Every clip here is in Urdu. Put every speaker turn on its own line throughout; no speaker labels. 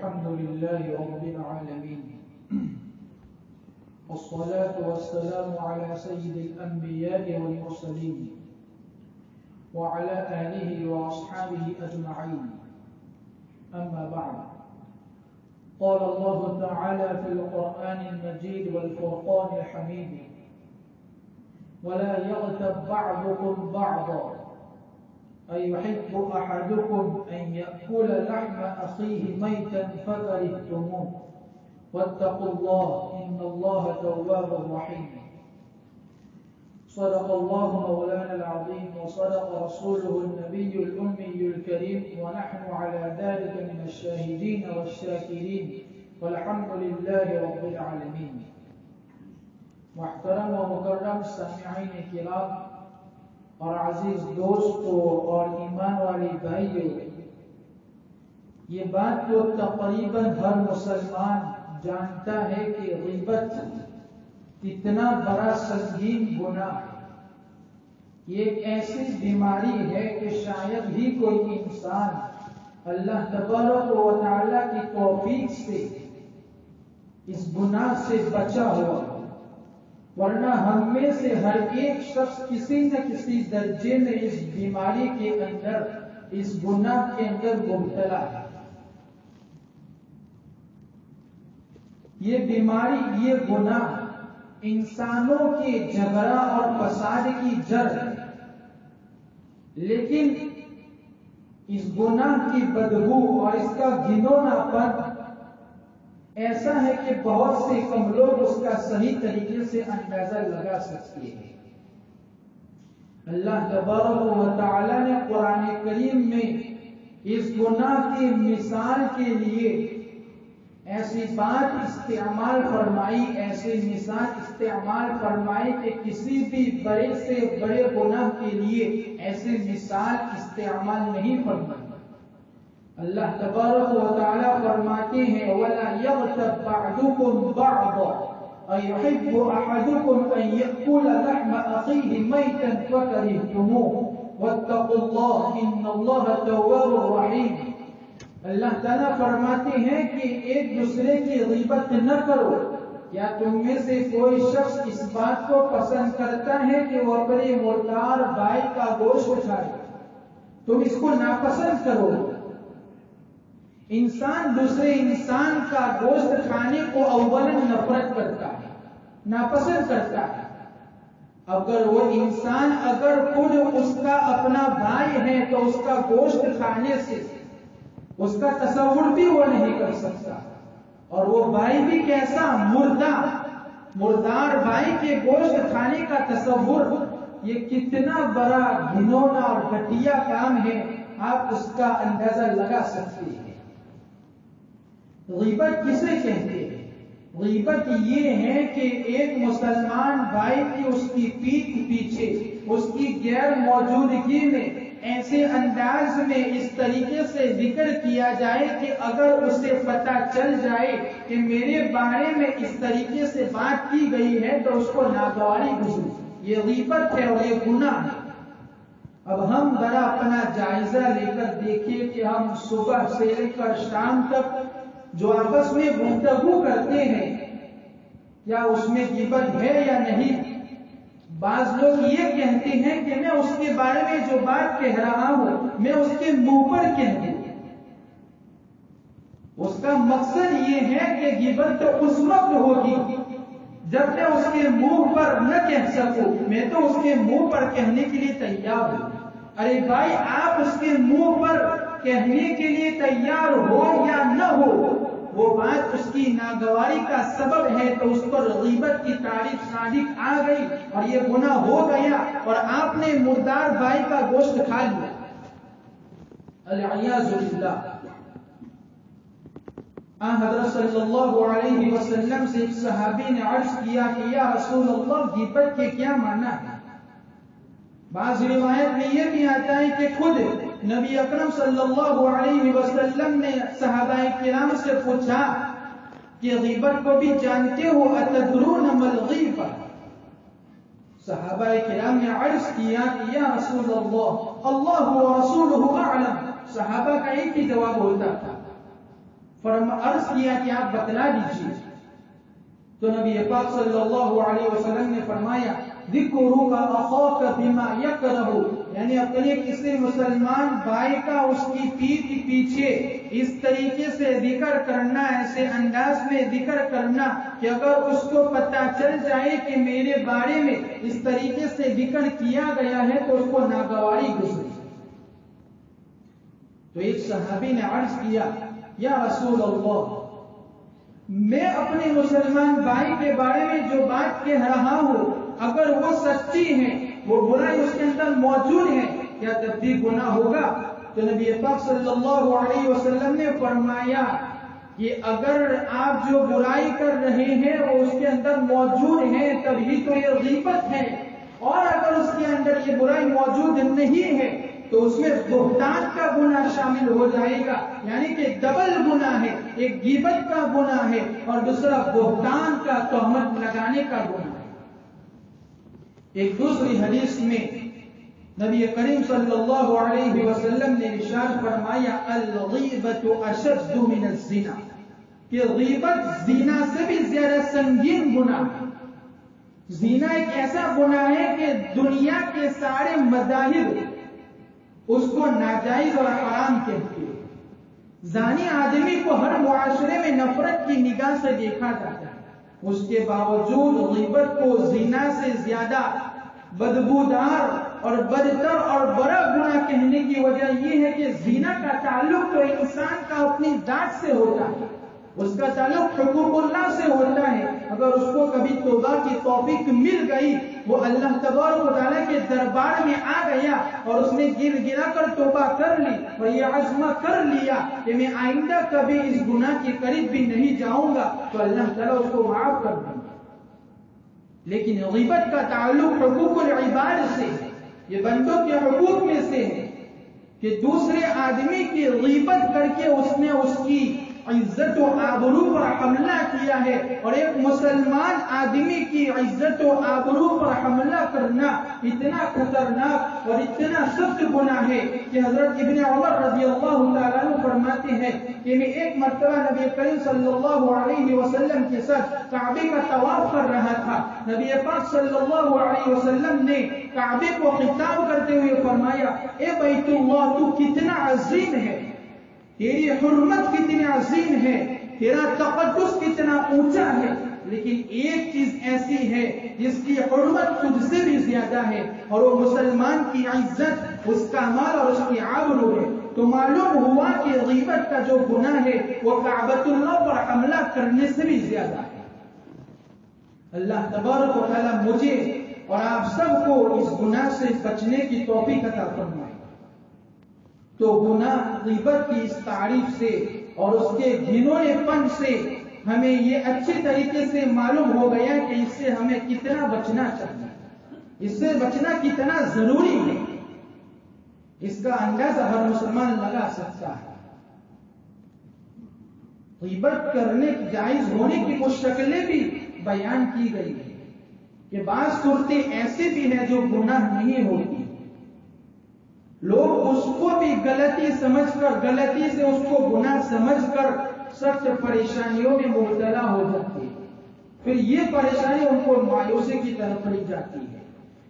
الحمد لله رب العالمين والصلاة والسلام على سيد الأنبياء والمرسلين وعلى آله وأصحابه أجمعين أما بعد قال الله تعالى في القرآن المجيد والفرقان الحميد ولا يغتب بعضكم بعضا أيحب أحدكم أن يأكل لحم أخيه ميتا فكرهتموه واتقوا الله إن الله تواب رحيم صدق الله مولانا العظيم وصدق رسوله النبي الأمي الكريم ونحن على ذلك من الشاهدين والشاكرين والحمد لله رب العالمين. محترم و مکرم سامعین کرام اور عزیز دوستوں اور ایمان والے بھائیوں، یہ بات تو تقریباً ہر مسلمان جانتا ہے کہ غیبت کتنا بڑا سنگین گناہ ہے. یہ ایک ایسی بیماری ہے کہ شاید ہی کوئی انسان اللہ تبارک و تعالی کی توفیق سے اس گناہ سے بچا ہوا، ورنہ ہم میں سے ہر ایک شخص کسی نہ کسی درجے میں اس بیماری کے اندر، اس گناہ کے اندر مبتلا ہے. یہ بیماری، یہ گناہ انسانوں کے جھگڑا اور فساد کی جڑ ہے، لیکن اس گناہ کی بدبو اور اس کا گھنونا پن ایسا ہے کہ بہت سے کم لوگ اس کا صحیح طریقے سے اندازہ لگا سکتے ہیں. اللہ تبارک و تعالی نے قرآن کریم میں اس گناہ کی مثال کے لیے ایسی بات استعمال فرمائی، ایسی مثال استعمال فرمائی کہ کسی بھی بڑے سے بڑے گناہ کے لیے ایسی مثال استعمال نہیں فرمائی. اللہ تبارک و تعالی فرماتے ہیں وَلَا يَغْتَبْ بَعْضُكُمْ بَعْضًا أَيُحِبُّ أَحَدُكُمْ أَن يَأْكُلَ لَحْمَ أَخِيهِ مَيْتًا فَكَرِهْتُمُوهُ وَاتَّقُوا اللَّهَ إِنَّ اللَّهَ تَوَّابٌ رَحِيمٌ. اللہ تعالیٰ فرماتے ہیں کہ ایک دوسرے کی غیبت نہ کرو. کیا تم میں سے کوئی شخص اس بات کو پسند کرتا ہے کہ وہ اپنے مردار بھائی کا گوشت کھائے؟ تم اس کو ناپسند کرو. انسان دوسرے انسان کا گوشت کھانے کو اولاً نفرت کرتا ہے، ناپسند کرتا ہے. اگر وہ انسان اگر خود اس کا اپنا بھائی ہے تو اس کا گوشت کھانے سے اس کا تصور بھی وہ نہیں کر سکتا. اور وہ بھائی بھی کیسا مردار بھائی کے گوشت کھانے کا تصور، یہ کتنا بڑا گھنونا اور گھٹیا کام ہے، آپ اس کا اندازہ لگا سکتے ہیں. غیبت کسے کہتے ہیں؟ غیبت یہ ہے کہ ایک مسلمان بھائی کی اس کی پیٹھ پیچھے، اس کی غیر موجودگی میں ایسے انداز میں اس طریقے سے ذکر کیا جائے کہ اگر اسے پتہ چل جائے کہ میرے بارے میں اس طریقے سے بات کی گئی ہے تو اس کو ناگواری گزرے. یہ غیبت ہے اور یہ گناہ ہے. اب ہم ذرا اپنا جائزہ لے کر دیکھیے کہ ہم صبح سے لے کر شام تک جو آپس میں گفتگو کرتے ہیں، کیا اس میں غیبت ہے یا نہیں؟ بعض لوگ یہ کہتے ہیں کہ میں اس کے بارے میں جو بات کہہ رہا ہوں میں اس کے منہ پر کہہ دوں. اس کا مقصد یہ ہے کہ غیبت تو اس وقت ہوگی جب میں اس کے منہ پر نہ کہہ سکوں. میں تو اس کے منہ پر کہنے کے لیے تیار ہوں. ارے بھائی، آپ اس کے منہ پر کہنے کے لیے تیار ہو یا نہ ہو، وہ بات اس کی ناگواری کا سبب ہے تو اس پر غیبت کی تعریف صادق آ گئی اور یہ گناہ ہو گیا اور آپ نے مردار بھائی کا گوشت کھا لیا. العیاذ باللہ. حضرت صلی اللہ علیہ وسلم سے ایک صحابی نے عرض کیا کہ یا رسول اللہ، غیبت کے کیا معنی ہے؟ بعض روایت میں یہ بھی آتا ہے کہ خود نبی اکرم صلی اللہ علیہ وسلم نے صحابہ کرام سے پوچھا کہ غیبت کو بھی جانتے ہو؟ اتدرون ما الغیبہ؟ صحابہ کرام نے عرض کیا کہ یا رسول اللہ، اللہ ورسولہ اعلم. صحابہ کا ایک ہی جواب ہوتا تھا. عرض کیا کہ آپ بتلا دیجیے. تو نبی پاک صلی اللہ علیہ وسلم نے فرمایا ذکرک اخاک بما یکرہ، یعنی اپنے کسی مسلمان بھائی کا اس کی پیٹھ پیچھے اس طریقے سے ذکر کرنا، ایسے انداز میں ذکر کرنا کہ اگر اس کو پتہ چل جائے کہ میرے بارے میں اس طریقے سے ذکر کیا گیا ہے تو اس کو ناگواری گزرے. تو ایک صحابی نے عرض کیا یا رسول اللہ، میں اپنے مسلمان بھائی کے بارے میں جو بات کہہ رہا ہوں اگر وہ سچی ہے، وہ برائی اس کے اندر موجود ہے، کیا تب بھی گناہ ہوگا؟ تو نبی پاک صلی اللہ علیہ وسلم نے فرمایا کہ اگر آپ جو برائی کر رہے ہیں وہ اس کے اندر موجود ہے تبھی تو یہ غیبت ہے، اور اگر اس کے اندر یہ برائی موجود نہیں ہے تو اس میں بہتان کا گناہ شامل ہو جائے گا، یعنی کہ ڈبل گناہ ہے، ایک غیبت کا گناہ ہے اور دوسرا بہتان کا تہمت لگانے کا گناہ ہے. ایک دوسری حدیث میں نبی کریم صلی اللہ علیہ وسلم نے ارشاد فرمایا الغیبۃ اشد من الزنا، کہ غیبت زنا سے بھی زیادہ سنگین گناہ ہے. زنا ایک ایسا گناہ ہے کہ دنیا کے سارے مذاہب اس کو ناجائز اور حرام کہتے ہیں. زانی آدمی کو ہر معاشرے میں نفرت کی نگاہ سے دیکھا جاتا ہے، اس کے باوجود غیبت کو زنا سے زیادہ بدبودار اور بدتر اور بڑا گناہ کہنے کی وجہ یہ ہے کہ زنا کا تعلق تو انسان کا اپنی ذات سے ہوتا ہے، اس کا تعلق حقوق اللہ سے ہوتا ہے. اگر اس کو کبھی توبہ کی توفیق مل گئی، وہ اللہ تبارک و تعالیٰ کے دربار میں آ گیا اور اس نے گر گرا کر توبہ کر لی اور یہ عزم کر لیا کہ میں آئندہ کبھی اس گناہ کے قریب بھی نہیں جاؤں گا، تو اللہ تعالیٰ اس کو معاف کر دیں گے. لیکن غیبت کا تعلق حقوق العباد سے، یہ بندوں کے حقوق میں سے ہے کہ دوسرے آدمی کی غیبت کر کے اس نے اس کی عزت و آبرو پر حملہ کیا ہے، اور ایک مسلمان آدمی کی عزت و آبرو پر حملہ کرنا اتنا خطرناک اور اتنا سخت گناہ ہے کہ حضرت ابن عمر رضی اللہ تعالیٰ عنہ فرماتے ہیں کہ میں ایک مرتبہ نبی کریم صلی اللہ علیہ وسلم کے ساتھ کعبے کا طواف کر رہا تھا. نبی پاک صلی اللہ علیہ وسلم نے کعبے کو خطاب کرتے ہوئے فرمایا اے بیت اللہ، تو کتنا عظیم ہے، تیری حرمت کتنی عظیم ہے، تیرا تقدس کتنا اونچا ہے، لیکن ایک چیز ایسی ہے جس کی حرمت تجھ سے بھی زیادہ ہے، اور وہ مسلمان کی عزت، اس کا مال اور اس کی آبرو ہے. تو معلوم ہوا کہ غیبت کا جو گناہ ہے وہ کعبۃ اللہ پر حملہ کرنے سے بھی زیادہ ہے. اللہ تبارک و تعالیٰ مجھے اور آپ سب کو اس گناہ سے بچنے کی توفیق عطا فرمائے. تو گناہ غیبت کی اس تعریف سے اور اس کے گھنونے پن سے ہمیں یہ اچھے طریقے سے معلوم ہو گیا کہ اس سے ہمیں کتنا بچنا چاہیے، اس سے بچنا کتنا ضروری ہے. اس کا اندازہ ہر مسلمان لگا سکتا ہے. غیبت کرنے جائز ہونے کی کچھ شکلیں بھی بیان کی گئی ہیں کہ بعض صورتیں ایسی بھی ہیں جو گناہ نہیں ہوتی، لوگ اس کو بھی غلطی سمجھ کر، غلطی سے اس کو گناہ سمجھ کر سخت پریشانیوں میں مبتلا ہو جاتے ہیں. پھر یہ پریشانی ان کو مایوسی کی طرف لے جاتی ہے.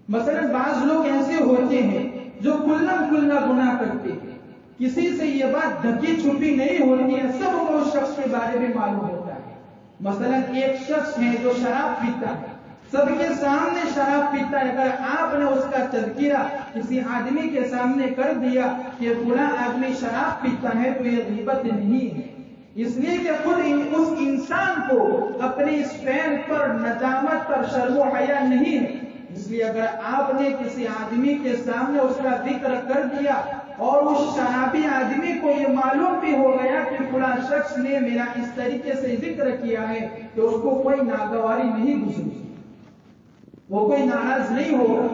مثلا بعض لوگ ایسے ہوتے ہیں جو کلم کلنا گناہ کرتے ہیں، کسی سے یہ بات ڈھکی چھپی نہیں ہوتی ہے، سب کو اس شخص کے بارے میں معلوم ہوتا ہے. مثلا ایک شخص ہے جو شراب پیتا ہے، سب کے سامنے شراب پیتا ہے، اگر آپ نے اس کا تذکرہ کسی آدمی کے سامنے کر دیا کہ فلاں آدمی شراب پیتا ہے تو یہ غیبت نہیں ہے، اس لیے کہ خود اس انسان کو اپنے اس فعل پر ندامت پر شرم و حیا نہیں ہے. اس لیے اگر آپ نے کسی آدمی کے سامنے اس کا ذکر کر دیا اور اس شرابی آدمی کو یہ معلوم بھی ہو گیا کہ فلاں شخص نے میرا اس طریقے سے ذکر کیا ہے، تو اس کو کوئی ناگواری نہیں گزری، وہ کوئی ناراض نہیں ہوگا.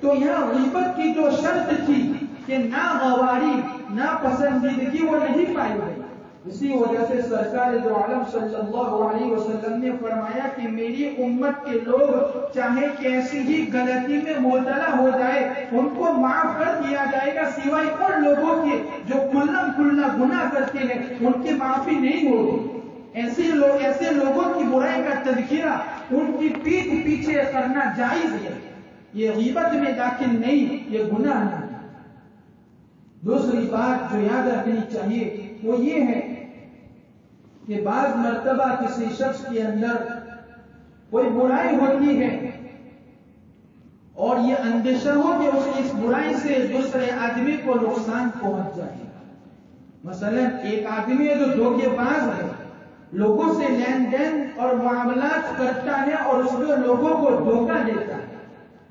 تو یہاں غیبت کی جو شرط تھی کہ ناگواری، ناپسندیدگی، وہ نہیں پائی گئی. اسی وجہ سے سرکار دو عالم صلی اللہ علیہ وسلم نے فرمایا کہ میری امت کے لوگ چاہے کیسی ہی غلطی میں مبتلا ہو جائے ان کو معاف کر دیا جائے گا، سوائے ان لوگوں کے جو کھلا گناہ کرتے ہیں ان کی معافی نہیں ہوگی۔ ایسے لوگوں کی برائی کا تذکرہ ان کی پیٹھ پیچھے کرنا جائز ہے، یہ غیبت میں داخل نہیں، یہ گناہ نہیں۔ دوسری بات جو یاد رکھنی چاہیے وہ یہ ہے کہ بعض مرتبہ کسی شخص کے اندر کوئی برائی ہوتی ہے اور یہ اندیشہ ہو کہ اس برائی سے دوسرے آدمی کو نقصان پہنچ جائے گا۔ مثلا ایک آدمی ہے جو دھوکے باز ہے، لوگوں سے لین دین اور معاملات کرتا ہے اور اس میں لوگوں کو دھوکہ دیتا ہے۔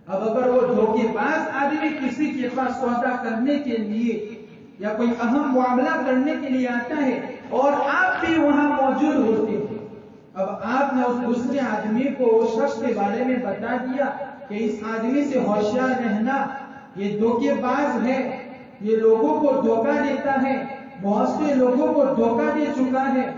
اب اگر وہ دھوکے باز آدمی کسی کے پاس سودا کرنے کے لیے یا کوئی اہم معاملہ کرنے کے لیے آتا ہے اور آپ بھی وہاں موجود ہوتے ہیں، اب آپ نے اس دوسرے آدمی کو اس شخص کے بارے میں بتا دیا کہ اس آدمی سے ہوشیار رہنا، یہ دھوکے باز ہے، یہ لوگوں کو دھوکہ دیتا ہے، بہت سے لوگوں کو دھوکہ دے چکا ہے،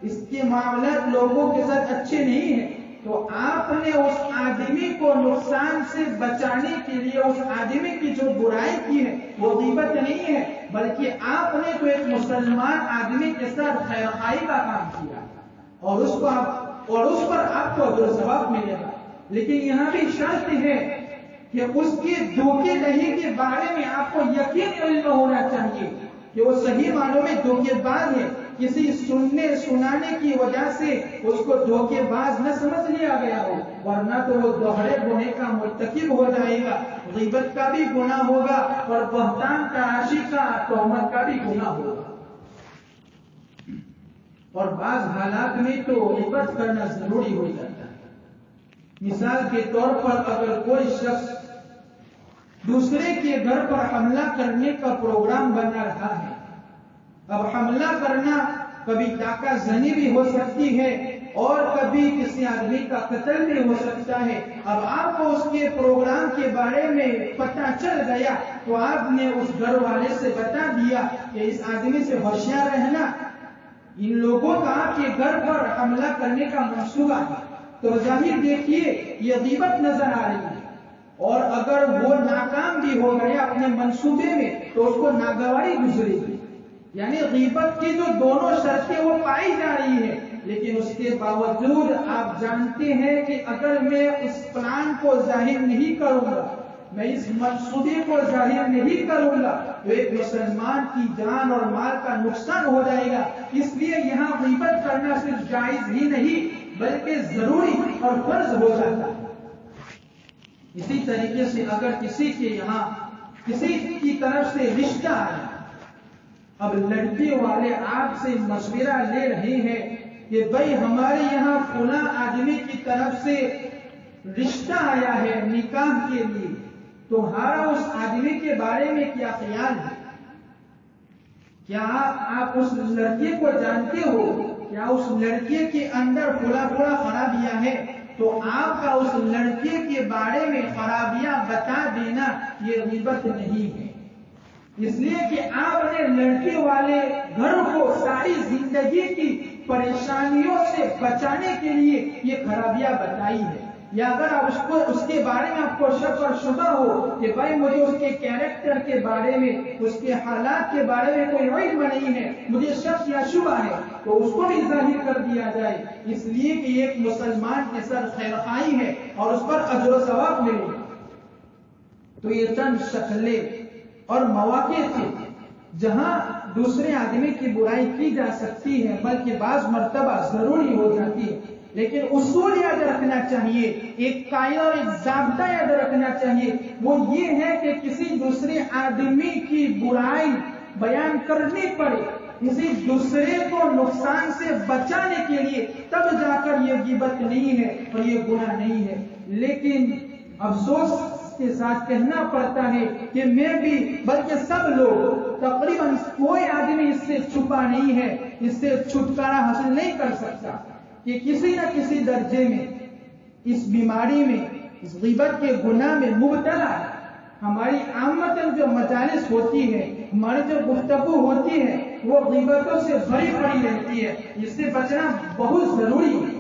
اس کے معاملات لوگوں کے ساتھ اچھے نہیں ہیں، تو آپ نے اس آدمی کو نقصان سے بچانے کے لیے اس آدمی کی جو برائی کی ہے وہ غیبت نہیں ہے، بلکہ آپ نے تو ایک مسلمان آدمی کے ساتھ خیرخواہی کا کام کیا اور اس پر آپ کو اجر و ثواب ملے گا۔ لیکن یہاں بھی شرط ہے کہ اس کی دھوکے دہی کے بارے میں آپ کو یقین علم ہونا چاہیے کہ وہ صحیح معنوں میں دھوکے باز ہے، کسی سنانے کی وجہ سے اس کو دھوکے باز نہ سمجھ لیا گیا ہو، ورنہ تو وہ دوہرے گناہ کا مرتکب ہو جائے گا، غیبت کا بھی گناہ ہوگا اور بہتان تراشی کا، تہمت کا بھی گناہ ہوگا۔ اور بعض حالات میں تو غیبت کرنا ضروری ہو جاتا ہے۔ مثال کے طور پر اگر کوئی شخص دوسرے کے گھر پر حملہ کرنے کا پروگرام بنا رہا ہے، اب حملہ کرنا کبھی ڈاکہ زنی بھی ہو سکتی ہے اور کبھی کسی آدمی کا قتل بھی ہو سکتا ہے، اب آپ کو اس کے پروگرام کے بارے میں پتہ چل گیا تو آپ نے اس گھر والے سے بتا دیا کہ اس آدمی سے ہوشیار رہنا، ان لوگوں کا آپ کے گھر پر حملہ کرنے کا منصوبہ ہے، تو ظاہر دیکھیے یہ غیبت نظر آ رہی ہے، اور اگر وہ ناکام بھی ہو گیا اپنے منصوبے میں تو اس کو ناگواری گزرے گی، یعنی غیبت کی جو دونوں شرطیں وہ پائی جا رہی ہے، لیکن اس کے باوجود آپ جانتے ہیں کہ اگر میں اس پلان کو ظاہر نہیں کروں گا، میں اس منصوبے کو ظاہر نہیں کروں گا تو ایک مسلمان کی جان اور مال کا نقصان ہو جائے گا، اس لیے یہاں غیبت کرنا صرف جائز ہی نہیں بلکہ ضروری اور فرض ہو جاتا ہے۔ اسی طریقے سے اگر کسی کے یہاں کسی کی طرف سے رشتہ آیا، اب لڑکے والے آپ سے مشورہ لے رہے ہیں کہ بھائی ہمارے یہاں فلاں آدمی کی طرف سے رشتہ آیا ہے نکاح کے لیے، تمہارا اس آدمی کے بارے میں کیا خیال ہے؟ کیا آپ اس لڑکے کو جانتے ہو؟ کیا اس لڑکے کے اندر فلاں خرابیاں ہیں؟ تو آپ کا اس لڑکے کے بارے میں خرابیاں بتا دینا یہ غیبت نہیں ہے، اس لیے کہ آپ نے لڑکے والے گھر کو ساری زندگی کی پریشانیوں سے بچانے کے لیے یہ خرابیاں بتائی ہے، یا اگر آپ اس کے بارے میں آپ کو شک اور شبہ ہو کہ بھائی مجھے اس کے کیریکٹر کے بارے میں، اس کے حالات کے بارے میں کوئی علم نہیں ہے، مجھے شک یا شبہ ہے، تو اس کو بھی ظاہر کر دیا جائے، اس لیے کہ ایک مسلمان کے ساتھ خیرخواہی ہے اور اس پر اجر و ثواب ملے گا۔ تو یہ چند شکلیں اور مواقع تھے جہاں دوسرے آدمی کی برائی کی جا سکتی ہے، بلکہ بعض مرتبہ ضروری ہو جاتی ہے، لیکن اصول یاد رکھنا چاہیے، ایک قاعدہ اور ایک ضابطہ یاد رکھنا چاہیے، وہ یہ ہے کہ کسی دوسرے آدمی کی برائی بیان کرنی پڑے کسی دوسرے کو نقصان سے بچانے کے لیے، تب جا کر یہ غیبت نہیں ہے اور یہ گناہ نہیں ہے۔ لیکن افسوس کے ساتھ کہنا پڑتا ہے کہ میں بھی بلکہ سب لوگ تقریباً کوئی آدمی اس سے چھپا نہیں ہے، اس سے چھٹکارا حاصل نہیں کر سکتا کہ کسی نہ کسی درجے میں اس بیماری میں، اس غیبت کے گناہ میں مبتلا ہے۔ ہماری عامتاً جو مجالس ہوتی ہے، ہماری جو گفتگو ہوتی ہے، وہ غیبتوں سے بھری پڑی رہتی ہے، اس سے بچنا بہت ضروری ہے۔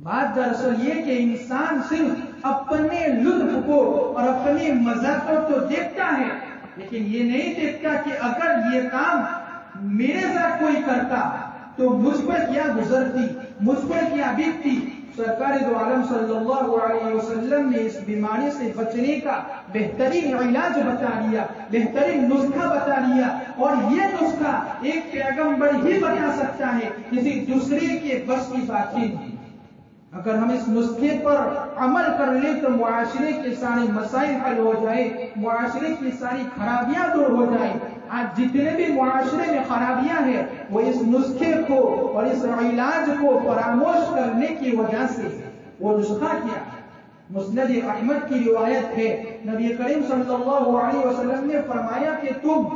بات دراصل یہ کہ انسان صرف اپنے لطف کو اور اپنے مزہ کو تو دیکھتا ہے، لیکن یہ نہیں دیکھتا کہ اگر یہ کام میرے ساتھ کوئی کرتا تو مجھ پر کیا گزرتی، مجھ پر کیا بیتتی۔ سرکار دو عالم صلی اللہ علیہ وسلم نے اس بیماری سے بچنے کا بہترین علاج بتا دیا، بہترین نسخہ بتا دیا، اور یہ نسخہ ایک پیغمبر ہی بتا سکتا ہے، کسی دوسرے کے بس کی بات ہی نہیں۔ اگر ہم اس نسخے پر عمل کر لیں تو معاشرے کے سارے مسائل حل ہو جائے، معاشرے کی ساری خرابیاں دور ہو جائیں۔ آج جتنے بھی معاشرے میں خرابیاں ہیں وہ اس نسخے کو اور اس علاج کو فراموش کرنے کی وجہ سے۔ وہ نسخہ کیا؟ مسند احمد کی روایت ہے، نبی کریم صلی اللہ علیہ وسلم نے فرمایا کہ تم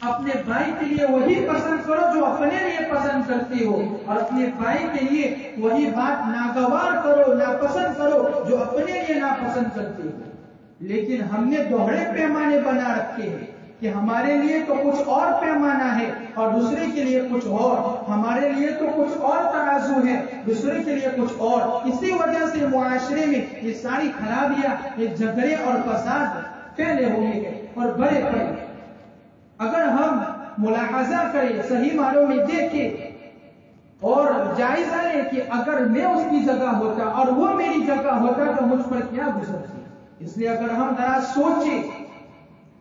اپنے بھائی کے لیے وہی پسند کرو جو اپنے لیے پسند کرتے ہو، اور اپنے بھائی کے لیے وہی بات ناگوار کرو، ناپسند کرو جو اپنے لیے ناپسند کرتے ہو۔ لیکن ہم نے دوہرے پیمانے بنا رکھے ہیں کہ ہمارے لیے تو کچھ اور پیمانہ ہے اور دوسرے کے لیے کچھ اور، ہمارے لیے تو کچھ اور ترازو ہے، دوسرے کے لیے کچھ اور۔ اسی وجہ سے معاشرے میں یہ ساری خرابیاں، یہ جھگڑے اور فساد پھیلے ہوئے ہیں اور بڑے پڑے۔ اگر ہم ملاحظہ کریں، صحیح معنوں میں دیکھیں اور جائزہ لیں کہ اگر میں اس کی جگہ ہوتا اور وہ میری جگہ ہوتا تو مجھ پر کیا گزرتی۔ اس لیے اگر ہم ذرا سوچیں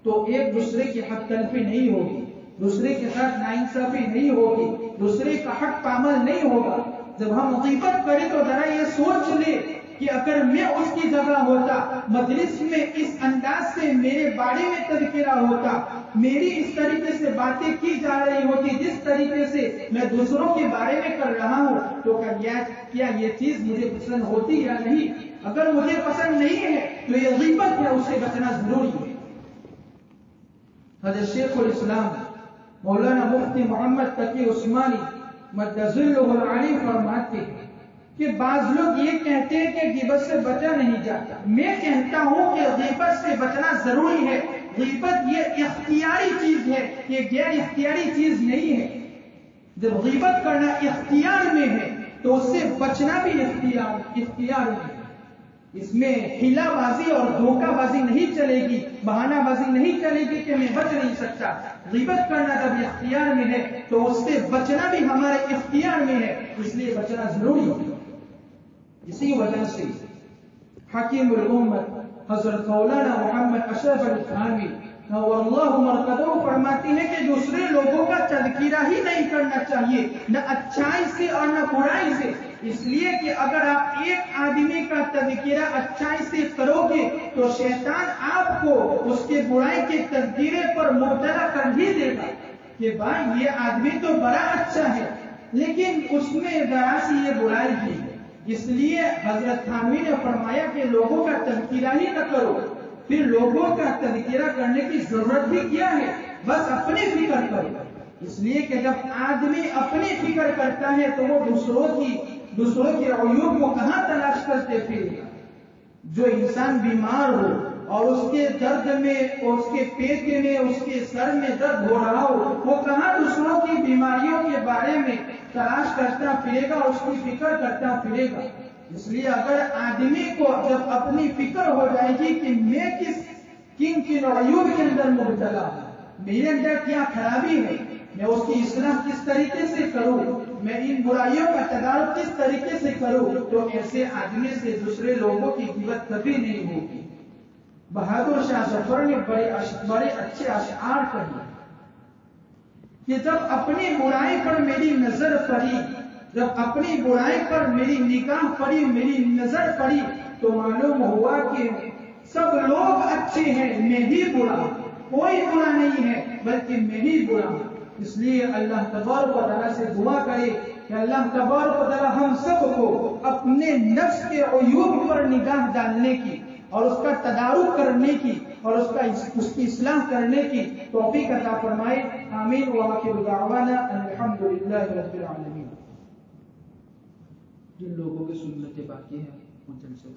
تو ایک دوسرے کی حق تلفی نہیں ہوگی، دوسرے کے ساتھ ناانصافی نہیں ہوگی، دوسرے کا حق پامال نہیں ہوگا۔ جب ہم غیبت کریں تو ذرا یہ سوچ لیں کہ اگر میں اس کی جگہ ہوتا، مجلس میں اس انداز سے میرے بارے میں تذکرہ ہوتا، میری اس طریقے سے باتیں کی جا رہی ہوتی جس طریقے سے میں دوسروں کے بارے میں کر رہا ہوں، تو کیا یہ چیز مجھے پسند ہوتی یا نہیں؟ اگر مجھے پسند نہیں ہے تو یہ غیبت ہے، اس سے بچنا ضروری ہے۔ حضرت شیخ الاسلام مولانا مفتی محمد تقی عثمانی مد ظلہ العلی فرماتے ہیں کہ بعض لوگ یہ کہتے ہیں کہ غیبت سے بچا نہیں جاتا، میں کہتا ہوں کہ غیبت سے بچنا ضروری ہے۔ غیبت یہ اختیاری چیز ہے، یہ غیر اختیاری چیز نہیں ہے۔ جب غیبت کرنا اختیار میں ہے تو اس سے بچنا بھی اختیار میں ہے۔ اس میں ہیلا بازی اور دھوکہ بازی نہیں چلے گی، بہانہ بازی نہیں چلے گی کہ میں بچ نہیں سکتا۔ غیبت کرنا جب اختیار میں ہے تو اس سے بچنا بھی ہمارے اختیار میں ہے، اس لیے بچنا ضروری ہے۔ اسی وجہ سے حکیم الامت حضرت مولانا محمد اشرف علی تھانوی نور اللہ مرقدہ فرماتے ہیں کہ دوسرے لوگوں کا تذکرہ ہی نہیں کرنا چاہیے، نہ اچھائی سے اور نہ برائی سے۔ اس لیے کہ اگر آپ ایک آدمی کا تذکرہ اچھائی سے کرو گے تو شیطان آپ کو اس کے برائی کے تذکرے پر مبتلا کر ہی دے گا کہ بھائی یہ آدمی تو بڑا اچھا ہے لیکن اس میں ذرا سی یہ برائی ہے۔ اس لیے حضرت تھانوی نے فرمایا کہ لوگوں کا تذکرہ ہی نہ کرو، پھر لوگوں کا تذکرہ کرنے کی ضرورت بھی کیا ہے، بس اپنی فکر کرو۔ اس لیے کہ جب آدمی اپنی فکر کرتا ہے تو وہ دوسروں کے عیوب کو کہاں تلاش کرتے پھر؟ جو انسان بیمار ہو اور اس کے درد میں، اس کے پیٹ میں، اس کے سر میں درد ہو رہا ہو، وہ کہاں دوسروں کی بیماریوں کے بارے میں تلاش کرتا پھرے گا، اس کی فکر کرتا پھرے گا۔ اس لیے اگر آدمی کو جب اپنی فکر ہو جائے گی کہ میں کن عیوب کے اندر مبتلا ہوں، میرے اندر کیا خرابی ہے، میں اس کی اصلاح کس طریقے سے کروں، میں ان برائیوں کا تدارک کس طریقے سے کروں، تو ایسے آدمی سے دوسرے لوگوں کی غیبت کبھی نہیں ہوگی۔ بہادر شاہ ظفر نے بڑے اچھے اشعار کہے کہ جب اپنی برائی پر میری نظر پڑی، جب اپنی برائی پر میری نگاہ پڑی، میری نظر پڑی، تو معلوم ہوا کہ سب لوگ اچھے ہیں، میں ہی برا ہوں، کوئی برا نہیں ہے بلکہ میں ہی برا ہوں۔ اس لیے اللہ تبارک و تعالیٰ سے دعا کرے کہ اللہ تبارک و تعالیٰ ہم سب کو اپنے نفس کے عیوب پر نگاہ ڈالنے کی اور اس کا تدارک کرنے کی اور اس کی اصلاح کرنے کی توفیق عطا فرمائے۔ آمین وآخر دعوانا ان الحمدللہ رب العالمین۔ جن لوگوں کی سنتیں باقی ہیں ان سے